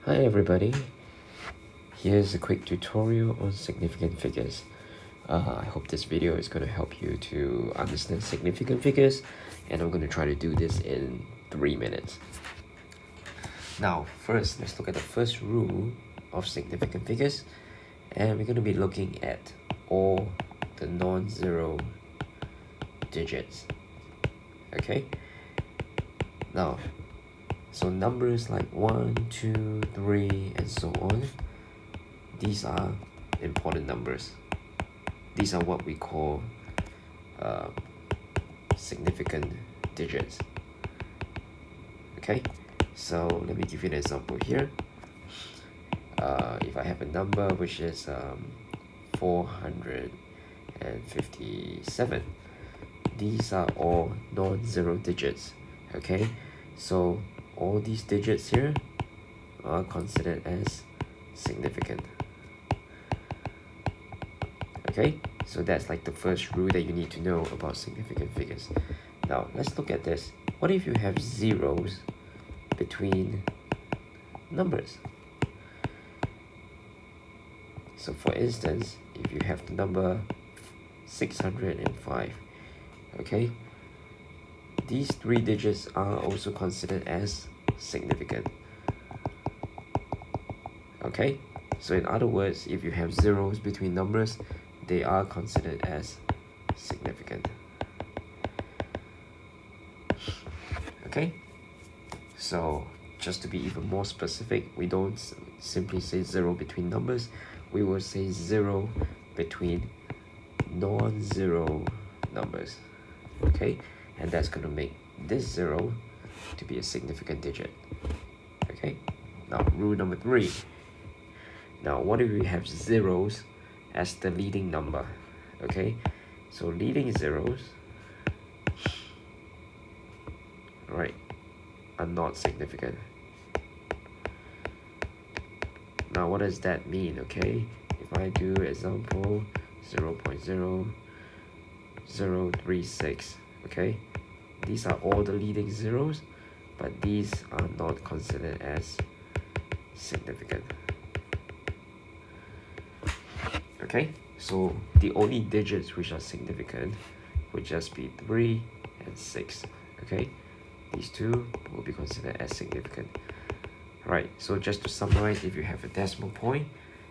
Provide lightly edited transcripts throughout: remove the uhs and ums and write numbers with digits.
Hi everybody, here's a quick tutorial on significant figures. I hope this video is going to help you to understand significant figures, and I'm going to try to do this in 3 minutes. Now first, let's look at the first rule of significant figures, and we're going to be looking at all the non-zero digits. Okay, now so numbers like 1, 2, 3 and so on, these are important numbers. These are what we call significant digits. Okay, so let me give you an example here. If I have a number which is 457, these are all non-zero digits. Okay, so all these digits here are considered as significant. Okay, so that's like the first rule that you need to know about significant figures. Now let's look at this. What if you have zeros between numbers? So for instance, if you have the number 605, okay, these 3 digits are also considered as significant. Okay, so in other words, if you have zeros between numbers, they are considered as significant. Okay, so just to be even more specific, we don't simply say 0 between numbers, we will say 0 between non-zero numbers. Okay, and that's going to make this 0 to be a significant digit. Okay, now rule number 3. Now what if we have zeros as the leading number? Okay, so leading zeros, right, are not significant. Now what does that mean? Okay, if I do example 0.0036, okay, these are all the leading zeros, but these are not considered as significant. Okay, so the only digits which are significant would just be 3 and 6. Okay, these two will be considered as significant. Right, so just to summarize, if you have a decimal point,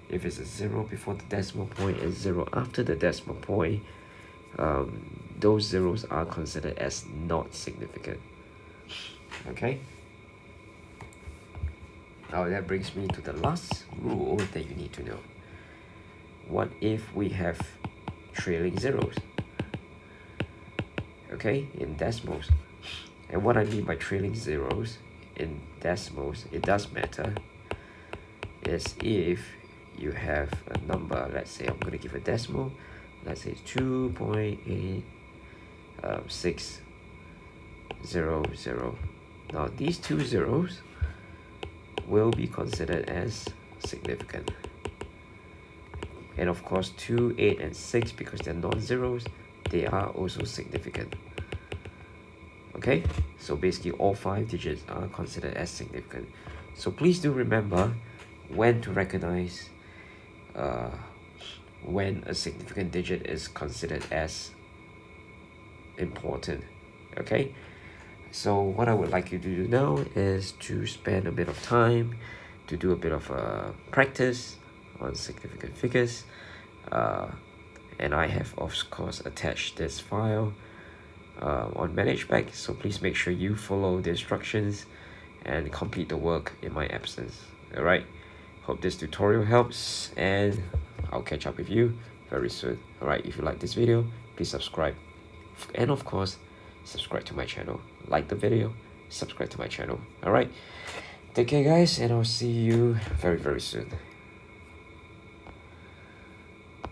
if it's a 0 before the decimal point and 0 after the decimal point, those zeros are considered as not significant. Okay, now that brings me to the last rule that you need to know. What if we have trailing zeros, okay, in decimals? And what I mean by trailing zeros in decimals, it does matter, is if you have a number, let's say I'm going to give a decimal, let's say 2.8600. Now these 2 zeros will be considered as significant. And of course 2, 8 and 6, because they're non-zeros, they are also significant. Okay, so basically all 5 digits are considered as significant. So please do remember when to recognize when a significant digit is considered as important. Okay, so what I would like you to do now is to spend a bit of time to do a bit of practice on significant figures, and I have of course attached this file on ManageBack, so please make sure you follow the instructions and complete the work in my absence. Alright, hope this tutorial helps, and I'll catch up with you very soon. Alright, if you like this video, please subscribe, and of course subscribe to my channel. Like the video, subscribe to my channel. Alright, take care guys, and I'll see you very soon.